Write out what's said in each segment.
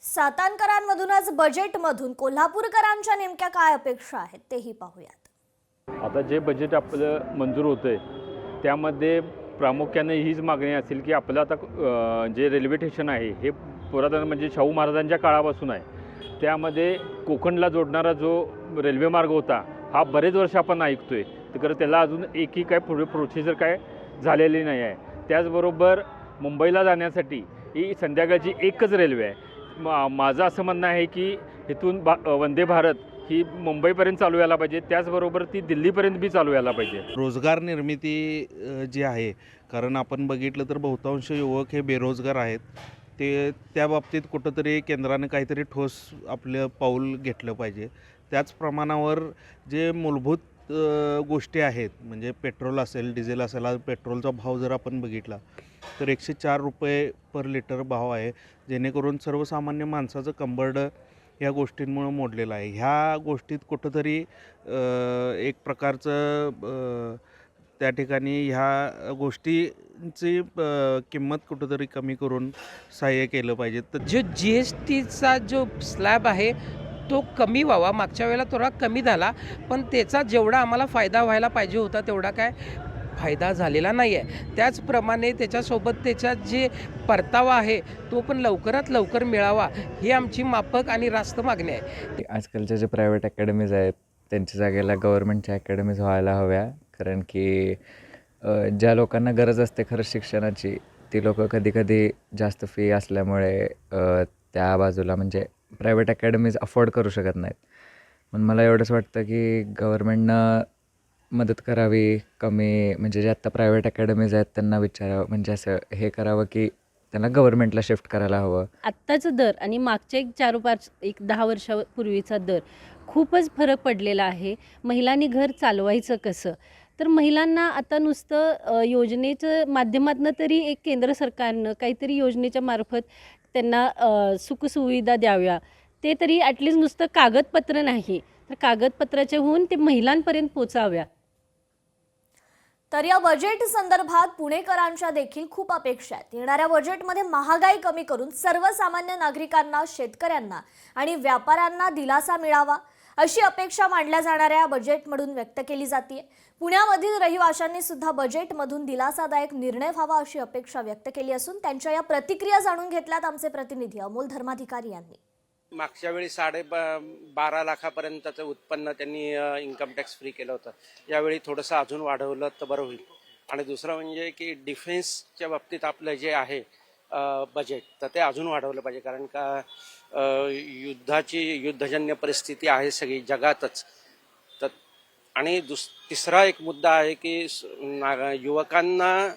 सातानकरांमधूनच बजेटमधून कोल्हापूरकरांच्या नेमक्या काय अपेक्षा आहेत तेही पाहूयात। आता जे बजेट आपलं मंजूर होतंय त्यामध्ये प्रामुख्याने हीच मागणी असेल की आपलं आता जे रेल्वे स्टेशन आहे हे पुरातन म्हणजे शाहू महाराजांच्या काळापासून आहे। त्यामध्ये कोकणला जोडणारा जो रेल्वे मार्ग होता हा बरेच वर्ष आपण ऐकतोय, तर त्याला अजून एकही काय पुढे प्रोसिजर काय झालेली नाही आहे। त्याचबरोबर मुंबईला जाण्यासाठी ही संध्याकाळची एकच रेल्वे आहे। माझं असं म्हणणं आहे की इथून वंदे भारत ही मुंबईपर्यंत चालू व्हायला पाहिजे, त्याचबरोबर ती दिल्लीपर्यंत बी चालू व्हायला पाहिजे। रोजगार निर्मिती जी आहे, कारण आपण बघितलं तर बहुतांश युवक हे बेरोजगार आहेत, ते त्या बाबतीत कुठंतरी केंद्राने काहीतरी ठोस आपलं पाऊल घेतलं पाहिजे। त्याच प्रमाणावर जे मूलभूत गोष्टी आहेत, म्हणजे पेट्रोल असेल, डिझेल असेल, आज पेट्रोलचा भाव जर आपण बघितला तर 104 रुपये पर लिटर भाव आहे, जेणेकरून सर्वसामान्य माणसाचं कंबरड या गोष्टींमुळे मोडलेलं आहे। ह्या गोष्टीत कुठंतरी एक प्रकारचं त्या ठिकाणी ह्या गोष्टींची किंमत कुठंतरी कमी करून सहाय्य केलं पाहिजे। तर जो GSTचा जो स्लॅब आहे तो कमी व्हावा। मागच्या वेळेला थोडा कमी झाला, पण त्याचा जेवढा आम्हाला फायदा व्हायला पाहिजे होता तेवढा काय फायदा झालेला नाही आहे। त्याचप्रमाणे त्याच्यासोबत त्याचा जे परतावा आहे तो पण लवकरात लवकर मिळावा ही आमची माफक आणि रास्त मागणी आहे। आजकालच्या जे प्रायव्हेट अकॅडमीज आहेत त्यांच्या जागेला गव्हर्नमेंटच्या अकॅडमीज व्हायला हव्या, कारण की ज्या लोकांना गरज असते खरंच शिक्षणाची ती लोकं कधी जास्त फी असल्यामुळे त्या बाजूला म्हणजे प्रायव्हेट अकॅडमीज अफोर्ड करू शकत नाहीत। पण मला एवढंच वाटतं की गव्हर्नमेंटनं मदत करावी, कमी म्हणजे जे आत्ता प्रायव्हेट अकॅडमीज आहेत त्यांना विचारावं, म्हणजे असं हे करावं की त्यांना गव्हर्नमेंटला शिफ्ट करायला हवं। आत्ताचं दर आणि मागच्या एक 10 वर्षापूर्वीचा दर खूपच फरक पडलेला आहे। महिलांनी घर चालवायचं कसं, तर महिलांना आता नुसतं योजनेचं माध्यमातून तरी एक केंद्र सरकारनं काहीतरी योजनेच्या मार्फत त्यांना सुखसुविधा द्याव्या, ते तरी ॲटलिस्ट नुसतं कागदपत्र नाही तर कागदपत्राच्या होऊन ते महिलांपर्यंत पोचाव्या। तर या बजेट संदर्भात पुणेकरांच्या देखील खूप अपेक्षा आहेत। येणाऱ्या बजेटमध्ये महागाई कमी करून सर्वसामान्य नागरिकांना, शेतकऱ्यांना आणि व्यापाऱ्यांना दिलासा मिळावा अशी अपेक्षा मांडल्या जाणाऱ्या बजेटमधून व्यक्त केली जाते। पुण्यामधील रहिवाशांनी सुद्धा बजेटमधून दिलासादायक निर्णय व्हावा अशी अपेक्षा व्यक्त केली असून त्यांच्या या प्रतिक्रिया जाणून घेतल्यात आमचे प्रतिनिधी अमोल धर्माधिकारी यांनी। मागच्या वेळी 12.5 लाखापर्यंतचं उत्पन्न त्यांनी इन्कम टॅक्स फ्री केलं होतं। यावेळी थोडंसं अजून वाढवलं तर बरं होईल। आणि दुसरं म्हणजे की डिफेन्सच्या बाबतीत आपलं जे आहे बजेट तर ते अजून वाढवलं पाहिजे, कारण का युद्धजन्य परिस्थिती आहे सगळी जगातच। तर आणि तिसरा एक मुद्दा आहे की युवकांना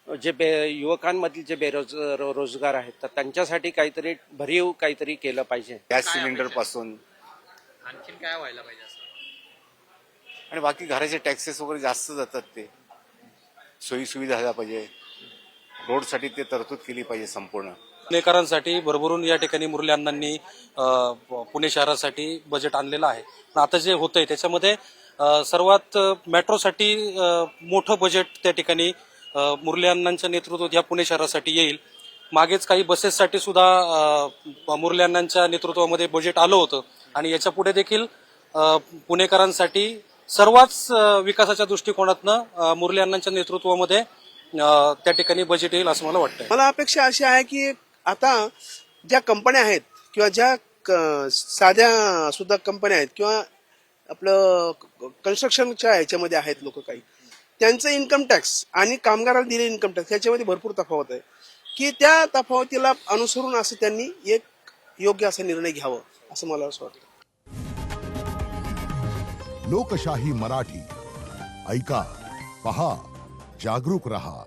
युवकांमधील जे रोजगार आहेत तर त्यांच्यासाठी काहीतरी भरीव काहीतरी केलं पाहिजे। गॅस सिलेंडर पासून आणखीन काय व्हायला पाहिजे आणि बाकी घराचे टॅक्सेस वगैरे जास्त जातात, ते सोयी सुविधा झाल्या पाहिजे। रोडसाठी ते तरतूद केली पाहिजे संपूर्ण। पुणेकरांसाठी भरभरून या ठिकाणी मुरली अण्णांनी पुणे शहरासाठी बजेट आणलेलं आहे। आता जे होतंय त्याच्यामध्ये सर्वात मेट्रोसाठी मोठं बजेट त्या ठिकाणी मुरली अण्णांच्या नेतृत्वात या पुणे शहरासाठी येईल। मागेच काही बसेससाठी सुद्धा मुरली अण्णांच्या नेतृत्वामध्ये बजेट आलं होतं आणि याच्या पुढे देखील पुणेकरांसाठी सर्वच विकासाच्या दृष्टिकोनातनं मुरली अण्णांच्या नेतृत्वामध्ये त्या ठिकाणी बजेट येईल असं मला वाटतं। मला अपेक्षा अशी आहे की आता ज्या कंपन्या आहेत किंवा ज्या साध्या सुद्धा कंपन्या आहेत किंवा आपलं कन्स्ट्रक्शनच्या ह्याच्यामध्ये आहेत लोक, काही त्यांचं इन्कम टॅक्स आणि कामगाराला दिले इन्कम टॅक्स याच्यामध्ये भरपूर तफावत आहे, की त्या तफावतीला अनुसरून असं त्यांनी एक योग्य असा निर्णय घ्यावा असं मला असं वाटतं। लोकशाही मराठी ऐका, पहा, जागरूक रहा।